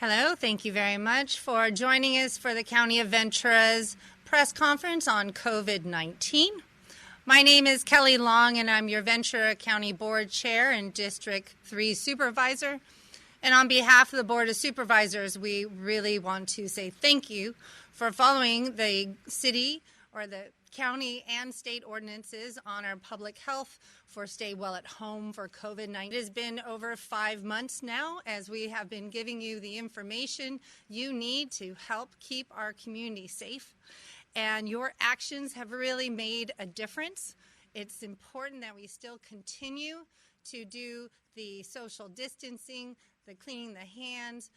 Hello, thank you very much for joining us for the County of Ventura's press conference on COVID-19. My name is Kelly Long, and I'm your Ventura County Board Chair and District 3 Supervisor. And on behalf of the Board of Supervisors, we really want to say thank you for following the city or the county and state ordinances on our public health for stay well at home for COVID-19. It has been over 5 months now as we have been giving you the information you need to help keep our community safe. And your actions have really made a difference. It's important that we still continue to do the social distancing, the cleaning the hands,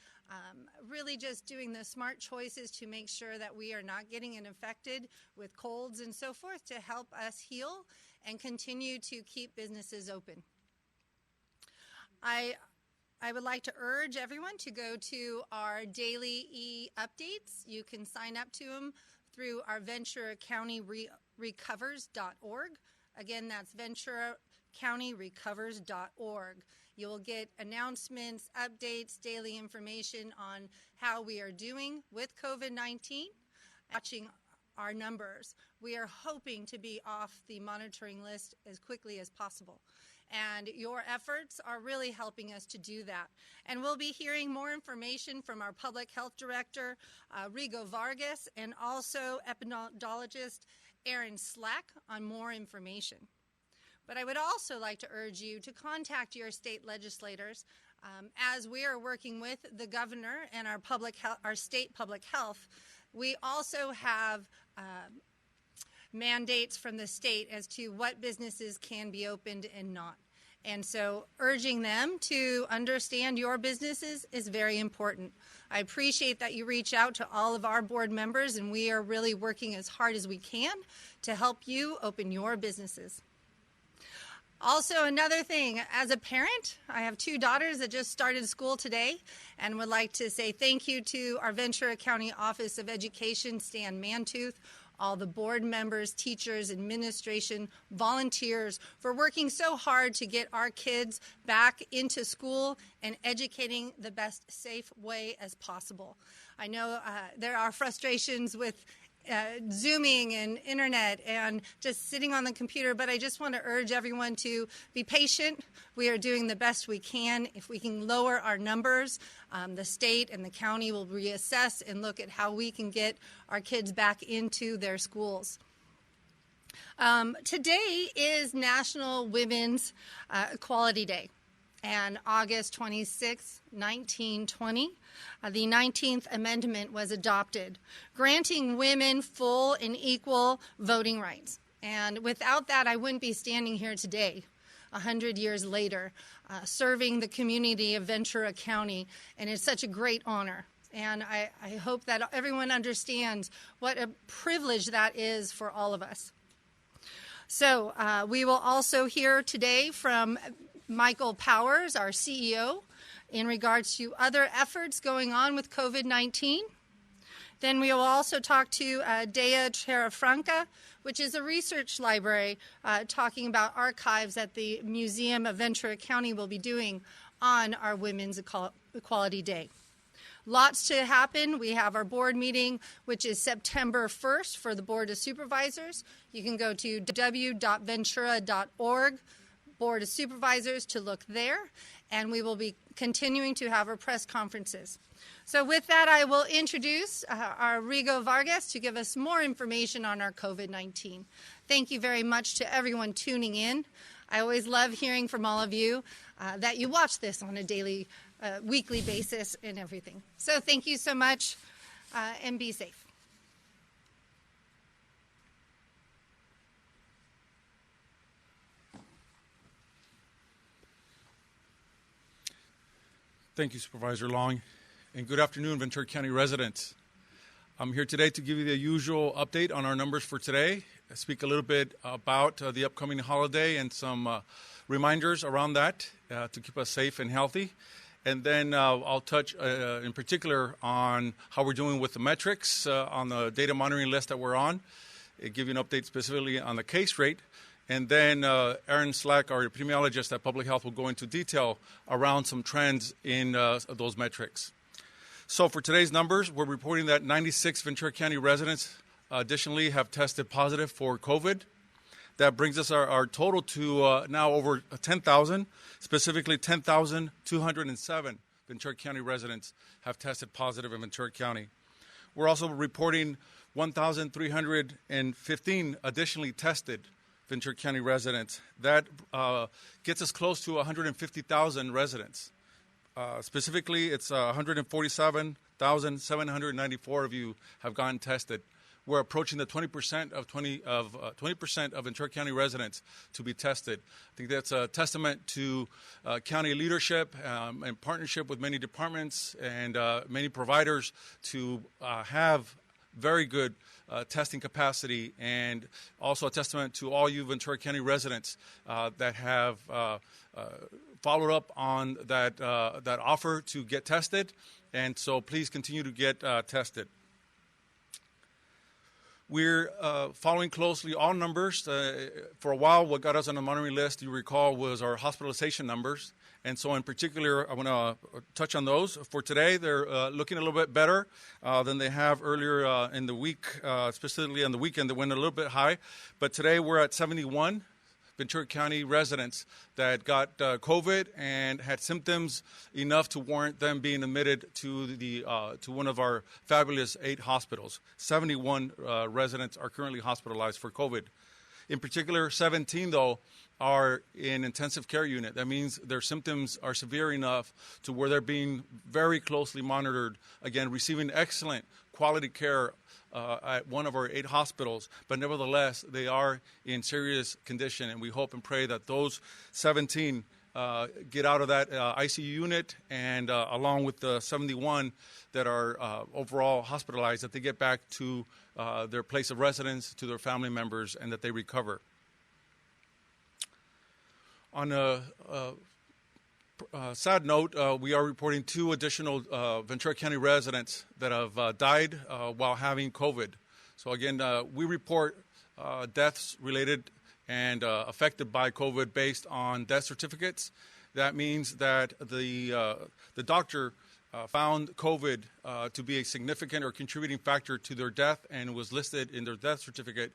really just doing the smart choices to make sure that we are not getting infected with colds and so forth to help us heal and continue to keep businesses open. I would like to urge everyone to go to our daily e-updates. You can sign up to them through our Ventura County Recovers.org. Again, that's VenturaCountyRecovers.org. You will get announcements, updates, daily information on how we are doing with COVID-19, watching our numbers. We are hoping to be off the monitoring list as quickly as possible. And your efforts are really helping us to do that. And we'll be hearing more information from our Public Health Director, Rigo Vargas, and also epidemiologist Aaron Slack on more information. But I would also like to urge you to contact your state legislators as we are working with the governor and our state public health. We also have mandates from the state as to what businesses can be opened and not. And so urging them to understand your businesses is very important. I appreciate that you reach out to all of our board members, and we are really working as hard as we can to help you open your businesses. Also, another thing, as a parent, I have 2 daughters that just started school today and would like to say thank you to our Ventura County Office of Education, Stan Mantooth, all the board members, teachers, administration, volunteers for working so hard to get our kids back into school and educating the best safe way as possible. I know there are frustrations with Zooming and internet and just sitting on the computer, but I just want to urge everyone to be patient. We are doing the best we can. If we can lower our numbers, the state and the county will reassess and look at how we can get our kids back into their schools. Today is National Women's Equality Day. And August 26, 1920, the 19th Amendment was adopted, granting women full and equal voting rights. And without that, I wouldn't be standing here today, 100 years later, serving the community of Ventura County, and it's such a great honor. And I hope that everyone understands what a privilege that is for all of us. So we will also hear today from Michael Powers, our CEO, in regards to other efforts going on with COVID-19. Then we will also talk to Dea Terrafranca, which is a research library talking about archives that the Museum of Ventura County will be doing on our Women's Equality Day. Lots to happen. We have our board meeting, which is September 1st for the Board of Supervisors. You can go to www.ventura.org. Board of Supervisors to look there, and we will be continuing to have our press conferences. So with that, I will introduce our Rigo Vargas to give us more information on our COVID-19. Thank you very much to everyone tuning in. I always love hearing from all of you that you watch this on a daily, weekly basis and everything. So thank you so much, and be safe. Thank you, Supervisor Long, and good afternoon, Ventura County residents. I'm here today to give you the usual update on our numbers for today, speak a little bit about the upcoming holiday and some reminders around that to keep us safe and healthy. And then I'll touch in particular on how we're doing with the metrics on the data monitoring list that we're on, give you an update specifically on the case rate. And then Aaron Slack, our epidemiologist at Public Health, will go into detail around some trends in those metrics. So for today's numbers, we're reporting that 96 Ventura County residents additionally have tested positive for COVID. That brings us our total to now over 10,000, specifically 10,207 Ventura County residents have tested positive in Ventura County. We're also reporting 1,315 additionally tested Ventura County residents. That gets us close to 150,000 residents. Specifically, it's 147,794 of you have gotten tested. We're approaching the 20% of 20% of Ventura County residents to be tested. I think that's a testament to county leadership and partnership with many departments and many providers to have very good testing capacity, and also a testament to all you Ventura County residents that have followed up on that offer to get tested, and so please continue to get tested. We're following closely all numbers. For a while, what got us on the monitoring list, you recall, was our hospitalization numbers. And so in particular, I want to touch on those. For today, they're looking a little bit better than they have earlier in the week, specifically on the weekend. They went a little bit high. But today, we're at 71 Ventura County residents that got COVID and had symptoms enough to warrant them being admitted to one of our fabulous 8 hospitals. 71 residents are currently hospitalized for COVID. In particular, 17, though, are in intensive care unit. That means their symptoms are severe enough to where they're being very closely monitored, again, receiving excellent quality care at one of our 8 hospitals, but nevertheless, they are in serious condition, and we hope and pray that those 17 get out of that ICU unit, and along with the 71 that are overall hospitalized, that they get back to their place of residence, to their family members, and that they recover. On a sad note, we are reporting 2 additional Ventura County residents that have died while having COVID. So again, we report deaths related and affected by COVID based on death certificates. That means that the doctor found COVID to be a significant or contributing factor to their death, and was listed in their death certificate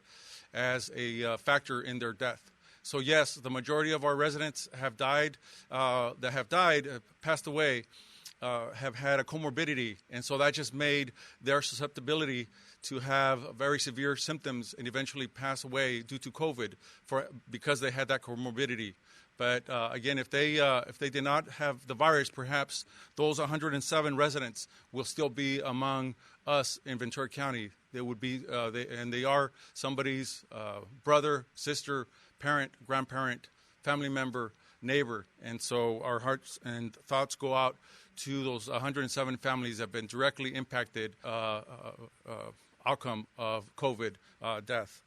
as a factor in their death. So yes, the majority of our residents have died, passed away, have had a comorbidity, and so that just made their susceptibility to have very severe symptoms and eventually pass away due to COVID because they had that comorbidity. But again, if they did not have the virus, perhaps those 107 residents will still be among us in Ventura County. They would be, they are somebody's brother, sister, parent, grandparent, family member, neighbor. And so our hearts and thoughts go out to those 107 families that have been directly impacted outcome of COVID death.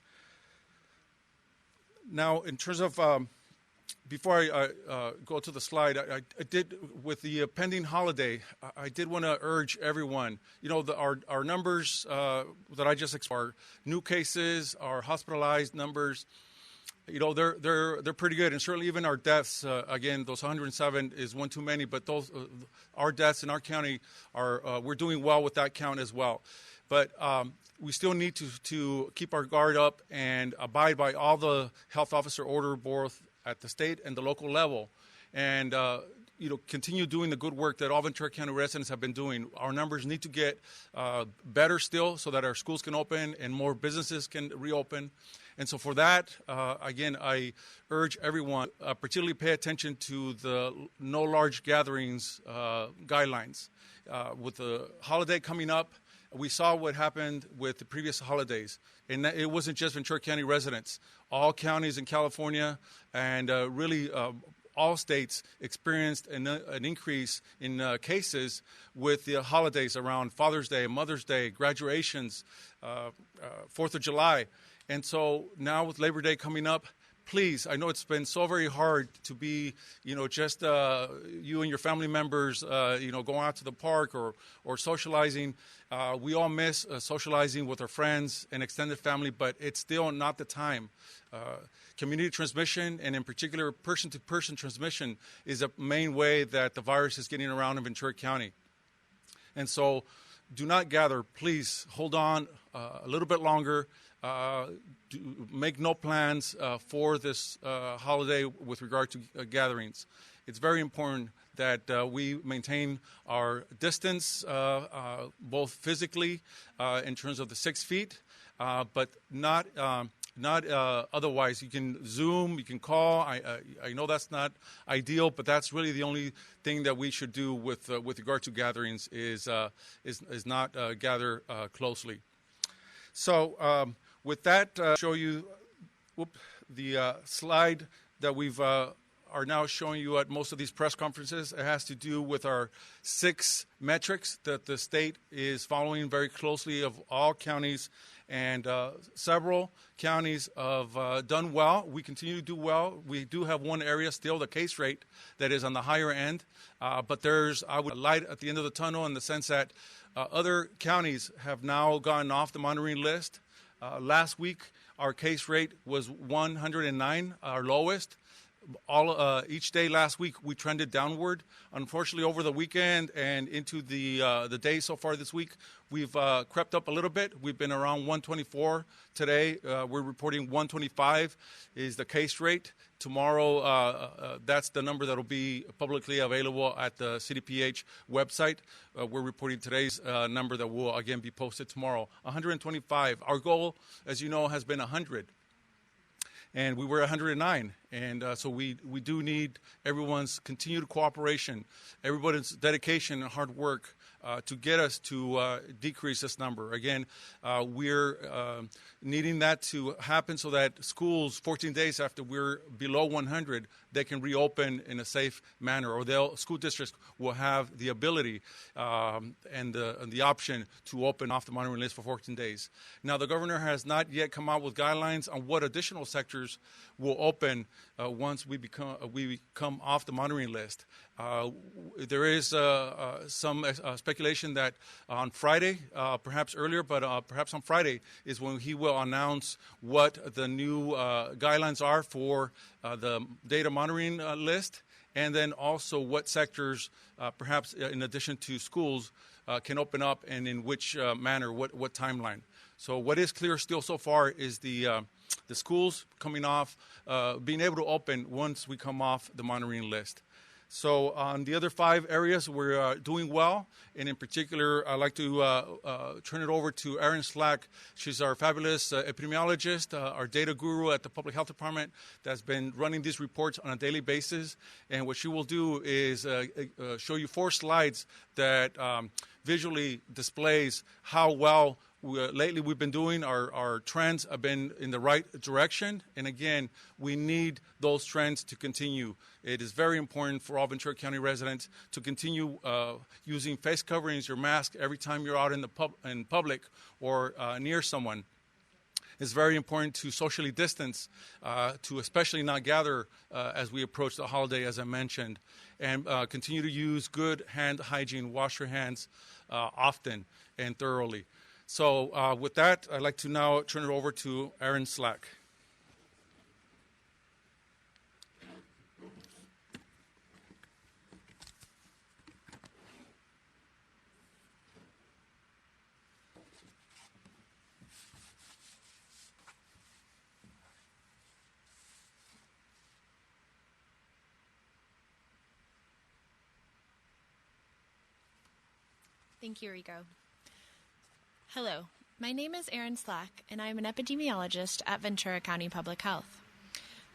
Now, in terms of, before I go to the slide, I did, with the pending holiday, I did want to urge everyone, our numbers that I just explained, our new cases, our hospitalized numbers, they're pretty good, and certainly even our deaths. Again, those 107 is one too many, but those our deaths in our county are we're doing well with that count as well. But we still need to keep our guard up and abide by all the health officer order, both at the state and the local level, and continue doing the good work that all Ventura County residents have been doing. Our numbers need to get better still, so that our schools can open and more businesses can reopen. And so for that, again, I urge everyone, particularly pay attention to the no large gatherings guidelines. With the holiday coming up, we saw what happened with the previous holidays. And it wasn't just Ventura County residents. All counties in California and really all states experienced an increase in cases with the holidays around Father's Day, Mother's Day, graduations, 4th of July. And so now with Labor Day coming up, please, I know it's been so very hard to be, just you and your family members, going out to the park or socializing. We all miss socializing with our friends and extended family, but it's still not the time. Community transmission, and in particular person-to-person transmission, is a main way that the virus is getting around in Ventura County. And so do not gather. Please hold on a little bit longer. Make no plans for this holiday with regard to gatherings. It's very important that we maintain our distance, both physically in terms of the 6 feet, but not otherwise. You can Zoom, you can call. I know that's not ideal, but that's really the only thing that we should do with regard to gatherings is not gather closely. So with that, show you the slide that we've are now showing you at most of these press conferences. It has to do with our 6 metrics that the state is following very closely of all counties, and several counties have done well. We continue to do well. We do have one area still, the case rate, that is on the higher end, but there's a light at the end of the tunnel in the sense that other counties have now gone off the monitoring list. Last week, our case rate was 109, our lowest. Each day last week, we trended downward. Unfortunately, over the weekend and into the day so far this week, we've crept up a little bit. We've been around 124 today. We're reporting 125 is the case rate. Tomorrow, that's the number that will be publicly available at the CDPH website. We're reporting today's number that will, again, be posted tomorrow, 125. Our goal, as you know, has been 100. And we were 109, and so we do need everyone's continued cooperation, everybody's dedication and hard work to get us to decrease this number. Again, we're needing that to happen so that schools, 14 days after we're below 100, they can reopen in a safe manner, or school districts will have the ability and the option to open off the monitoring list for 14 days. Now, the governor has not yet come out with guidelines on what additional sectors will open once we come off the monitoring list. There is some speculation that on Friday, perhaps earlier, but perhaps on Friday is when he will announce what the new guidelines are for the data monitoring list, and then also what sectors, perhaps in addition to schools, can open up and in which manner, what timeline. So what is clear still so far is the schools coming off, being able to open once we come off the monitoring list. So on the other 5 areas, we're doing well. And in particular, I'd like to turn it over to Erin Slack. She's our fabulous epidemiologist, our data guru at the Public Health Department that's been running these reports on a daily basis. And what she will do is show you 4 slides that visually displays how well lately we've been doing. Our trends have been in the right direction. And again, we need those trends to continue. It is very important for all Ventura County residents to continue using face coverings, your mask, every time you're out in public or near someone. It's very important to socially distance, to especially not gather as we approach the holiday, as I mentioned, and continue to use good hand hygiene, wash your hands often and thoroughly. So with that, I'd like to now turn it over to Erin Slack. Thank you, Rico. Hello, my name is Erin Slack, and I'm an epidemiologist at Ventura County Public Health.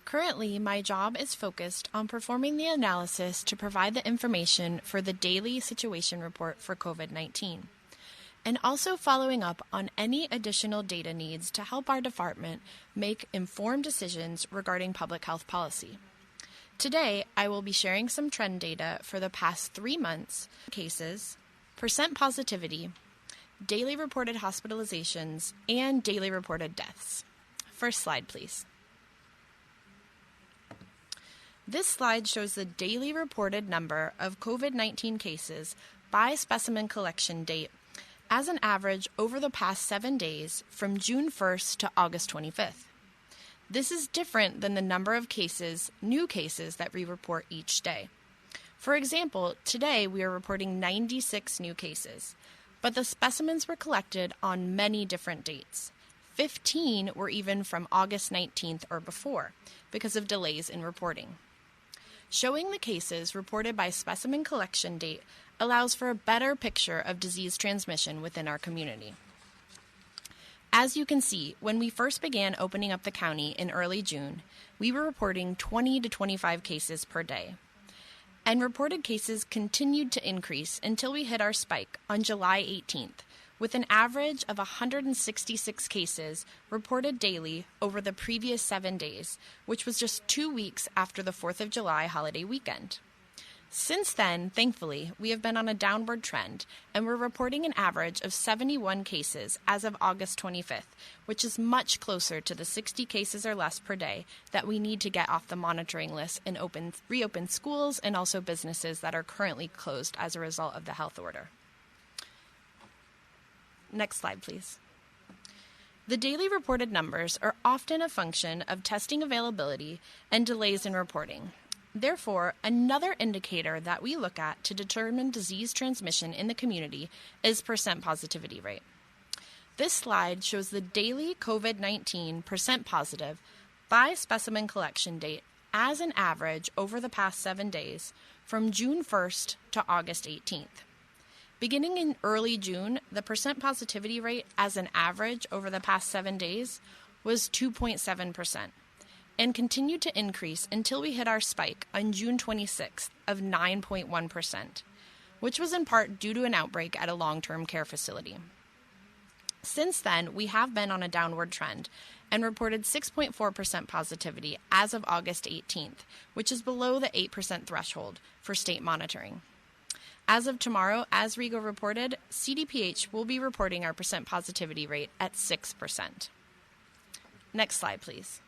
Currently, my job is focused on performing the analysis to provide the information for the daily situation report for COVID-19, and also following up on any additional data needs to help our department make informed decisions regarding public health policy. Today, I will be sharing some trend data for the past 3 months, cases, percent positivity, daily reported hospitalizations, and daily reported deaths. First slide, please. This slide shows the daily reported number of COVID-19 cases by specimen collection date as an average over the past 7 days from June 1st to August 25th. This is different than the number of cases, new cases, that we report each day. For example, today we are reporting 96 new cases, but the specimens were collected on many different dates. 15 were even from August 19th or before because of delays in reporting. Showing the cases reported by specimen collection date allows for a better picture of disease transmission within our community. As you can see, when we first began opening up the county in early June, we were reporting 20 to 25 cases per day. And reported cases continued to increase until we hit our spike on July 18th, with an average of 166 cases reported daily over the previous 7 days, which was just 2 weeks after the 4th of July holiday weekend. Since then, thankfully, we have been on a downward trend, and we're reporting an average of 71 cases as of August 25th, which is much closer to the 60 cases or less per day that we need to get off the monitoring list and reopen schools and also businesses that are currently closed as a result of the health order. Next slide, please. The daily reported numbers are often a function of testing availability and delays in reporting. Therefore, another indicator that we look at to determine disease transmission in the community is percent positivity rate. This slide shows the daily COVID-19 percent positive by specimen collection date as an average over the past 7 days from June 1st to August 18th. Beginning in early June, the percent positivity rate as an average over the past 7 days was 2.7% and continued to increase until we hit our spike on June 26th of 9.1%, which was in part due to an outbreak at a long-term care facility. Since then, we have been on a downward trend and reported 6.4% positivity as of August 18th, which is below the 8% threshold for state monitoring. As of tomorrow, as Rigo reported, CDPH will be reporting our percent positivity rate at 6%. Next slide, please.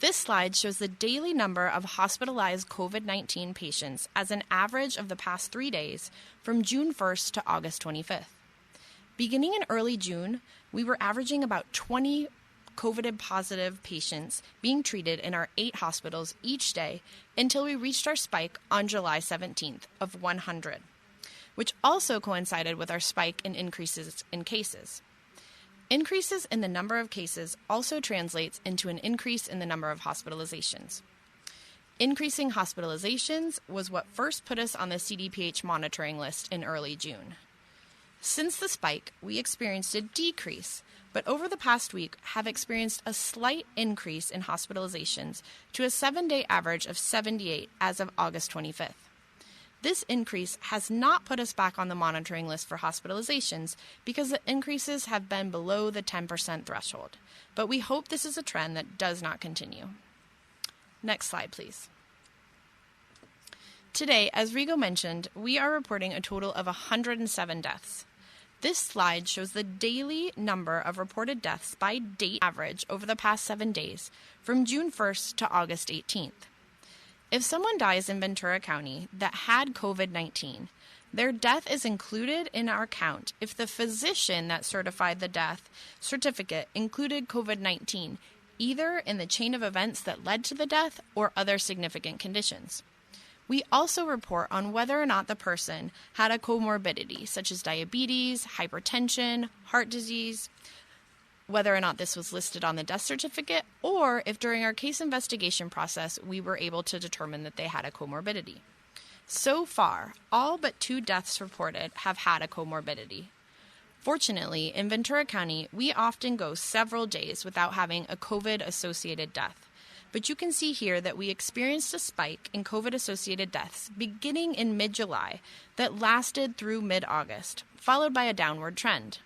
This slide shows the daily number of hospitalized COVID-19 patients as an average of the past 3 days from June 1st to August 25th. Beginning in early June, we were averaging about 20 COVID-positive patients being treated in our 8 hospitals each day until we reached our spike on July 17th of 100, which also coincided with our spike in increases in cases. Increases in the number of cases also translates into an increase in the number of hospitalizations. Increasing hospitalizations was what first put us on the CDPH monitoring list in early June. Since the spike, we experienced a decrease, but over the past week have experienced a slight increase in hospitalizations to a 7-day average of 78 as of August 25th. This increase has not put us back on the monitoring list for hospitalizations because the increases have been below the 10% threshold, but we hope this is a trend that does not continue. Next slide, please. Today, as Rigo mentioned, we are reporting a total of 107 deaths. This slide shows the daily number of reported deaths by date average over the past 7 days from June 1st to August 18th. If someone dies in Ventura County that had COVID-19, their death is included in our count if the physician that certified the death certificate included COVID-19, either in the chain of events that led to the death or other significant conditions. We also report on whether or not the person had a comorbidity, such as diabetes, hypertension, heart disease, whether or not this was listed on the death certificate, or if during our case investigation process we were able to determine that they had a comorbidity. So far, all but 2 deaths reported have had a comorbidity. Fortunately, in Ventura County, we often go several days without having a COVID-associated death. But you can see here that we experienced a spike in COVID-associated deaths beginning in mid-July that lasted through mid-August, followed by a downward trend.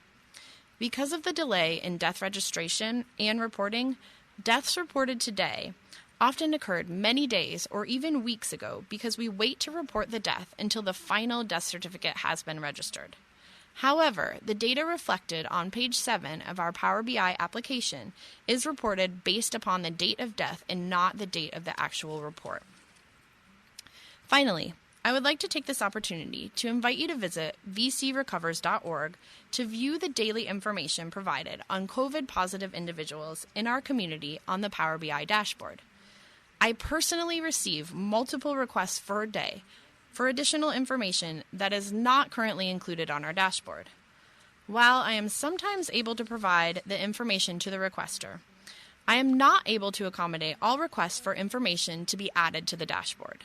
Because of the delay in death registration and reporting, deaths reported today often occurred many days or even weeks ago because we wait to report the death until the final death certificate has been registered. However, the data reflected on page 7 of our Power BI application is reported based upon the date of death and not the date of the actual report. Finally, I would like to take this opportunity to invite you to visit vcrecovers.org to view the daily information provided on COVID-positive individuals in our community on the Power BI dashboard. I personally receive multiple requests per day for additional information that is not currently included on our dashboard. While I am sometimes able to provide the information to the requester, I am not able to accommodate all requests for information to be added to the dashboard.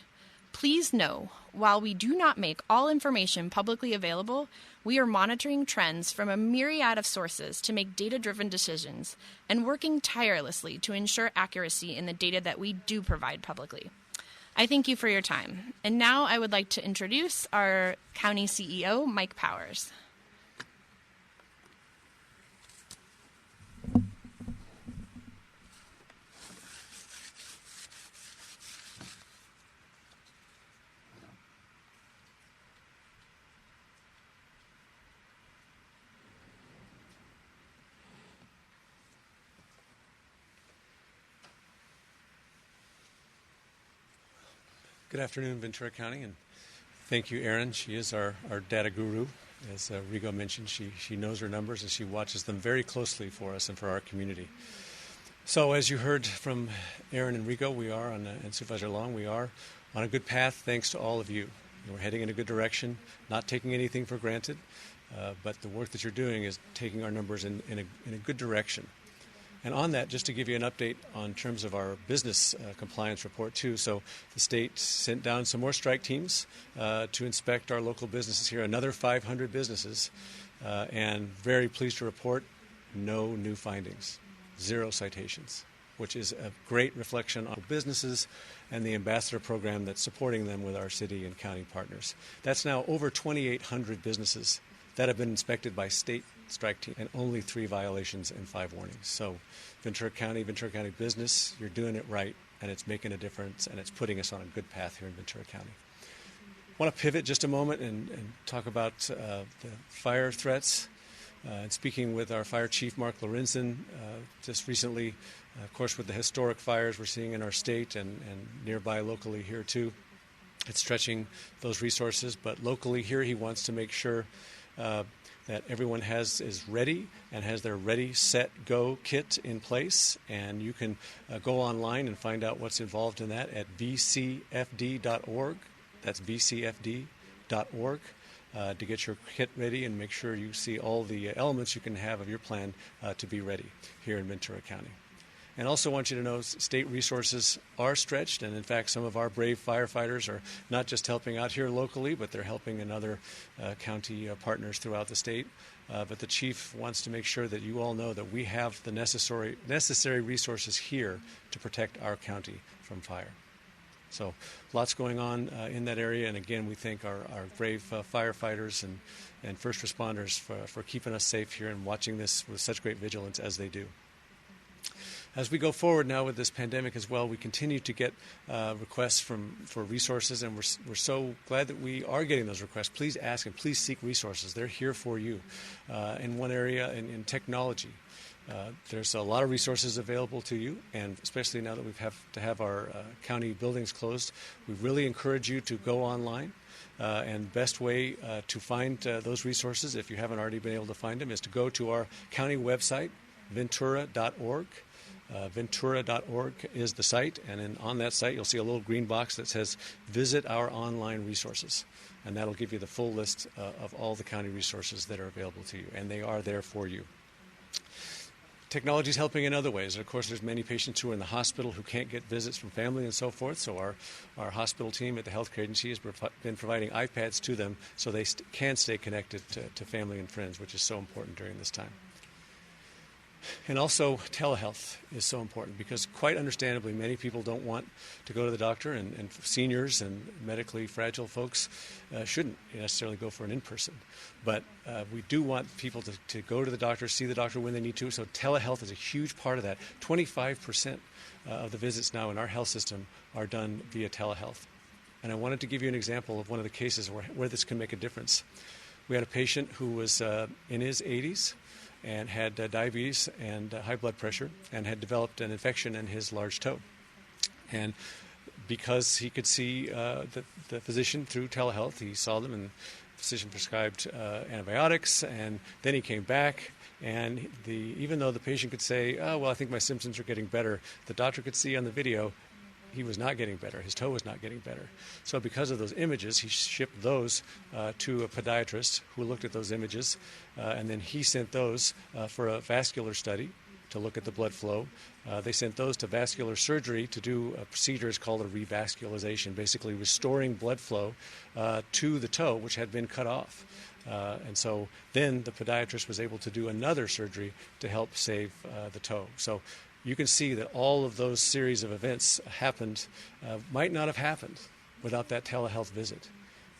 Please know, while we do not make all information publicly available, we are monitoring trends from a myriad of sources to make data-driven decisions and working tirelessly to ensure accuracy in the data that we do provide publicly. I thank you for your time. And now I would like to introduce our County CEO, Mike Powers. Good afternoon, Ventura County, and thank you, Erin. She is our data guru. As Rigo mentioned, she knows her numbers and she watches them very closely for us and for our community. So as you heard from Erin and Rigo, we are and Supervisor Long, we are on a good path thanks to all of you. We're heading in a good direction, not taking anything for granted, but the work that you're doing is taking our numbers in a good direction. And on that, just to give you an update on terms of our business compliance report too. So the state sent down some more strike teams to inspect our local businesses here, another 500 businesses, and very pleased to report no new findings, 0 citations, which is a great reflection on businesses and the ambassador program that's supporting them with our city and county partners. That's now over 2,800 businesses that have been inspected by state strike team, and only 3 violations and 5 warnings. So Ventura County business, you're doing it right, and it's making a difference, and it's putting us on a good path here in Ventura County. I want to pivot just a moment and talk about the fire threats. And speaking with our fire chief, Mark Lorenzen, just recently, of course, with the historic fires we're seeing in our state and nearby locally here too, it's stretching those resources. But locally here, he wants to make sure that everyone is ready and has their ready, set, go kit in place. And you can go online and find out what's involved in that at vcfd.org. That's vcfd.org to get your kit ready and make sure you see all the elements you can have of your plan to be ready here in Ventura County. And also want you to know state resources are stretched, and in fact some of our brave firefighters are not just helping out here locally, but they're helping in other county partners throughout the state. But the chief wants to make sure that you all know that we have the necessary resources here to protect our county from fire. So lots going on in that area, and again we thank our brave firefighters and first responders for keeping us safe here and watching this with such great vigilance as they do. As we go forward now with this pandemic as well, we continue to get requests for resources, and we're so glad that we are getting those requests. Please ask and please seek resources. They're here for you. In one area, in technology, there's a lot of resources available to you, and especially now that we have to have our county buildings closed, we really encourage you to go online. And the best way to find those resources, if you haven't already been able to find them, is to go to our county website, ventura.org. Ventura.org is the site, and on that site you'll see a little green box that says visit our online resources, and that'll give you the full list of all the county resources that are available to you, and they are there for you. Technology is helping in other ways. And of course, there's many patients who are in the hospital who can't get visits from family and so forth, so our hospital team at the healthcare agency has been providing iPads to them so they can stay connected to family and friends, which is so important during this time. And also, telehealth is so important because, quite understandably, many people don't want to go to the doctor, and seniors and medically fragile folks shouldn't necessarily go for an in-person. But we do want people to go to the doctor, see the doctor when they need to, so telehealth is a huge part of that. 25% of the visits now in our health system are done via telehealth. And I wanted to give you an example of one of the cases where this can make a difference. We had a patient who was in his 80s, and had diabetes and high blood pressure, and had developed an infection in his large toe. And because he could see the physician through telehealth, he saw them, and the physician prescribed antibiotics, and then he came back, and even though the patient could say, oh, well, I think my symptoms are getting better, the doctor could see on the video he was not getting better. His toe was not getting better. So because of those images, he shipped those to a podiatrist who looked at those images, and then he sent those for a vascular study to look at the blood flow. They sent those to vascular surgery to do a procedure called a revascularization, basically restoring blood flow to the toe, which had been cut off. And so then the podiatrist was able to do another surgery to help save the toe. So you can see that all of those series of events might not have happened without that telehealth visit.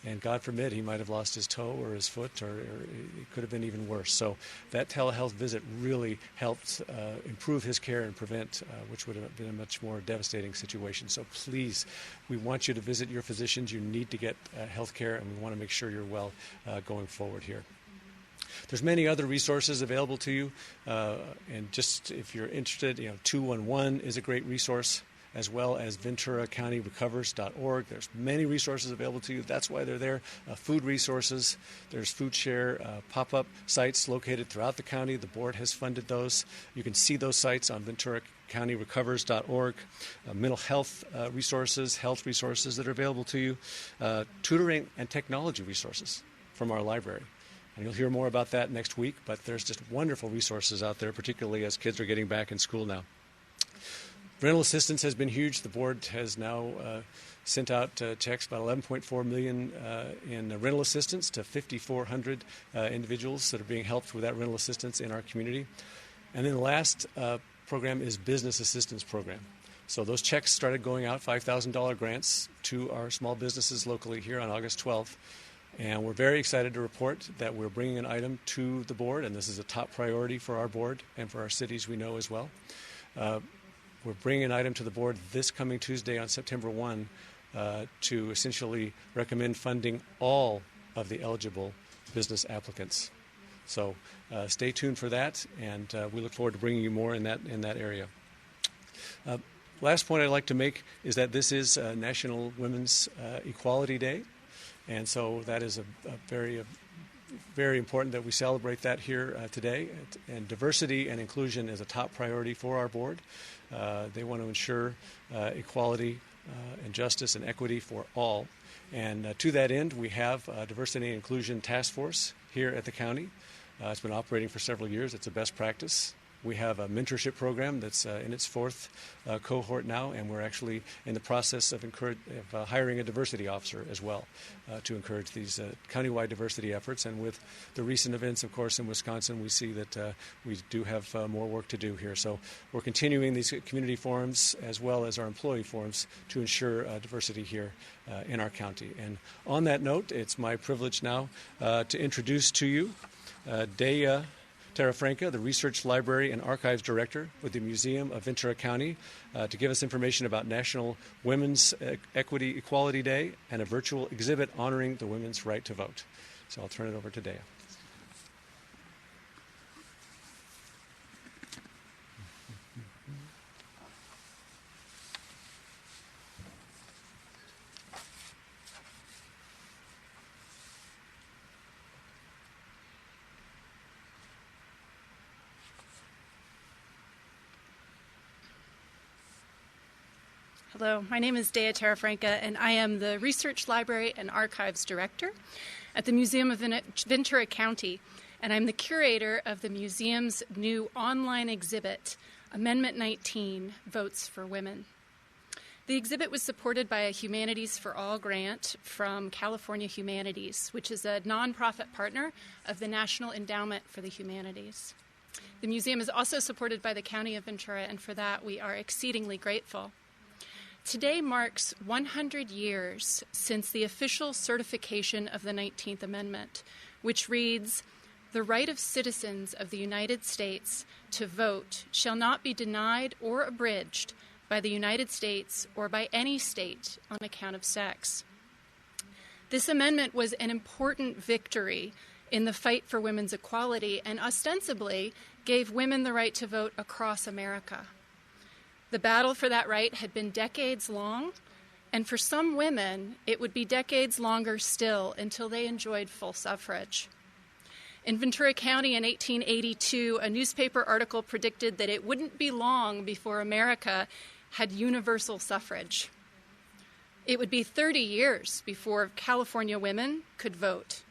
And God forbid he might have lost his toe or his foot, or it could have been even worse. So that telehealth visit really helped improve his care and prevent, which would have been a much more devastating situation. So please, we want you to visit your physicians. You need to get health care, and we want to make sure you're well going forward here. There's many other resources available to you, and just if you're interested, 211 is a great resource, as well as VenturaCountyRecovers.org. There's many resources available to you. That's why they're there. Food resources. There's food share pop-up sites located throughout the county. The board has funded those. You can see those sites on VenturaCountyRecovers.org. Mental health resources, health resources that are available to you. Tutoring and technology resources from our library. And you'll hear more about that next week, but there's just wonderful resources out there, particularly as kids are getting back in school now. Rental assistance has been huge. The board has now sent out checks, about $11.4 million in rental assistance to 5,400 individuals that are being helped with that rental assistance in our community. And then the last program is business assistance program. So those checks started going out, $5,000 grants to our small businesses locally here on August 12th. And we're very excited to report that we're bringing an item to the board, and this is a top priority for our board and for our cities we know as well. We're bringing an item to the board this coming Tuesday on September 1 to essentially recommend funding all of the eligible business applicants. So stay tuned for that, and we look forward to bringing you more in that area. Last point I'd like to make is that this is National Women's Equality Day, and so that is a very important that we celebrate that here today. And diversity and inclusion is a top priority for our board. They want to ensure equality and justice and equity for all. And to that end, we have a diversity and inclusion task force here at the county. It's been operating for several years. It's a best practice. We have a mentorship program that's in its fourth cohort now, and we're actually in the process of hiring a diversity officer as well to encourage these countywide diversity efforts. And with the recent events, of course, in Wisconsin, we see that we do have more work to do here. So we're continuing these community forums as well as our employee forums to ensure diversity here in our county. And on that note, it's my privilege now to introduce to you Dea Terrafranca, the Research Library and Archives Director with the Museum of Ventura County, to give us information about National Women's Equality Day and a virtual exhibit honoring the women's right to vote. So I'll turn it over to Dea. Hello, my name is Dea Terrafranca, and I am the Research Library and Archives Director at the Museum of Ventura County, and I'm the curator of the museum's new online exhibit, Amendment 19, Votes for Women. The exhibit was supported by a Humanities for All grant from California Humanities, which is a nonprofit partner of the National Endowment for the Humanities. The museum is also supported by the County of Ventura, and for that we are exceedingly grateful. Today marks 100 years since the official certification of the 19th Amendment, which reads, "The right of citizens of the United States to vote shall not be denied or abridged by the United States or by any state on account of sex." This amendment was an important victory in the fight for women's equality and ostensibly gave women the right to vote across America. The battle for that right had been decades long, and for some women, it would be decades longer still until they enjoyed full suffrage. In Ventura County in 1882, a newspaper article predicted that it wouldn't be long before America had universal suffrage. It would be 30 years before California women could vote,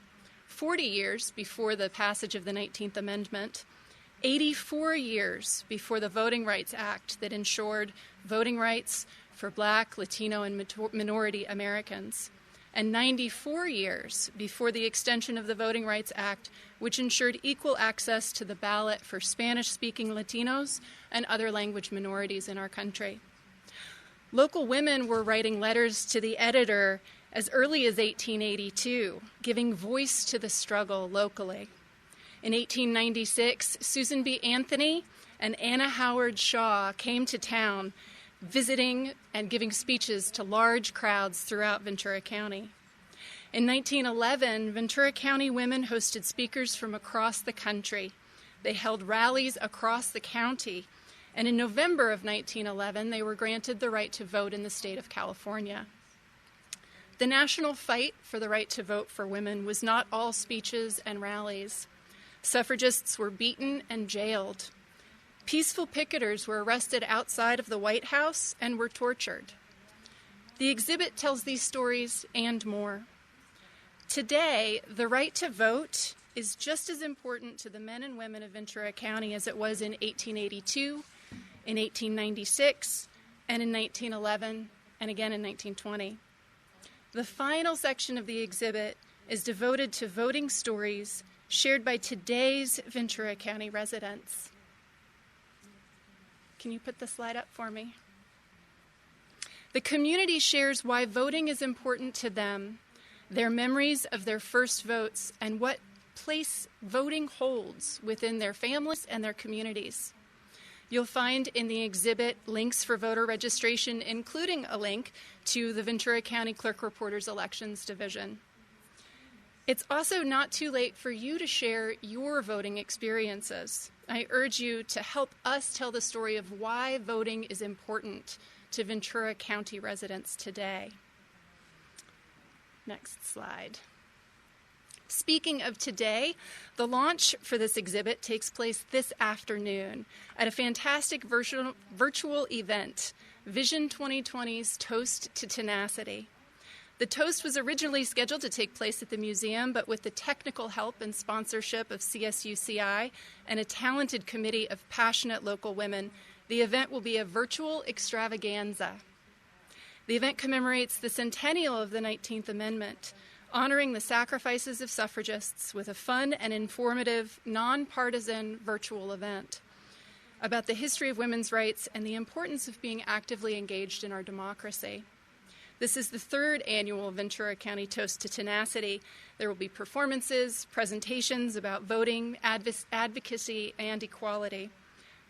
40 years before the passage of the 19th Amendment, 84 years before the Voting Rights Act that ensured voting rights for Black, Latino, and minority Americans, and 94 years before the extension of the Voting Rights Act, which ensured equal access to the ballot for Spanish-speaking Latinos and other language minorities in our country. Local women were writing letters to the editor as early as 1882, giving voice to the struggle locally. In 1896, Susan B. Anthony and Anna Howard Shaw came to town, visiting and giving speeches to large crowds throughout Ventura County. In 1911, Ventura County women hosted speakers from across the country. They held rallies across the county, and in November of 1911, they were granted the right to vote in the state of California. The national fight for the right to vote for women was not all speeches and rallies. Suffragists were beaten and jailed. Peaceful picketers were arrested outside of the White House and were tortured. The exhibit tells these stories and more. Today, the right to vote is just as important to the men and women of Ventura County as it was in 1882, in 1896, and in 1911, and again in 1920. The final section of the exhibit is devoted to voting stories shared by today's Ventura County residents. Can you put the slide up for me? The community shares why voting is important to them, their memories of their first votes, and what place voting holds within their families and their communities. You'll find in the exhibit links for voter registration, including a link to the Ventura County Clerk Reporter's Elections Division. It's also not too late for you to share your voting experiences. I urge you to help us tell the story of why voting is important to Ventura County residents today. Next slide. Speaking of today, the launch for this exhibit takes place this afternoon at a fantastic virtual event, Vision 2020's Toast to Tenacity. The toast was originally scheduled to take place at the museum, but with the technical help and sponsorship of CSUCI and a talented committee of passionate local women, the event will be a virtual extravaganza. The event commemorates the centennial of the 19th Amendment, honoring the sacrifices of suffragists with a fun and informative, nonpartisan virtual event about the history of women's rights and the importance of being actively engaged in our democracy. This is the third annual Ventura County Toast to Tenacity. There will be performances, presentations about voting, advocacy, and equality.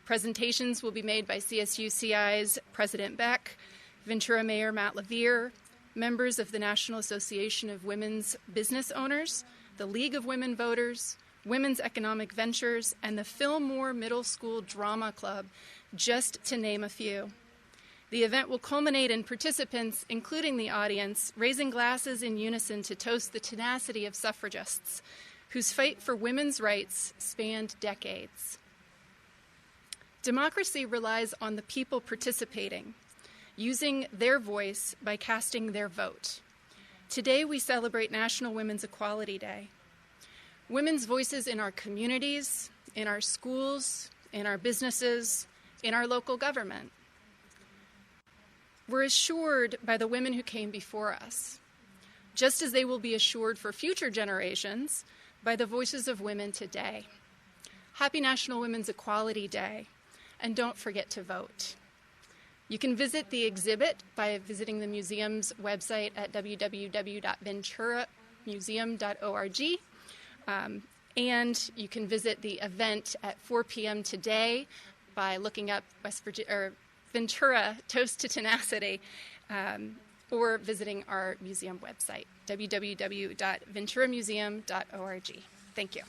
Presentations will be made by CSUCI's President Beck, Ventura Mayor Matt LaVere, members of the National Association of Women's Business Owners, the League of Women Voters, Women's Economic Ventures, and the Fillmore Middle School Drama Club, just to name a few. The event will culminate in participants, including the audience, raising glasses in unison to toast the tenacity of suffragists, whose fight for women's rights spanned decades. Democracy relies on the people participating, using their voice by casting their vote. Today we celebrate National Women's Equality Day. Women's voices in our communities, in our schools, in our businesses, in our local government were assured by the women who came before us, just as they will be assured for future generations by the voices of women today. Happy National Women's Equality Day, and don't forget to vote. You can visit the exhibit by visiting the museum's website at www.venturamuseum.org, and you can visit the event at 4 p.m. today by looking up Ventura Toast to Tenacity, or visiting our museum website, www.venturamuseum.org. Thank you.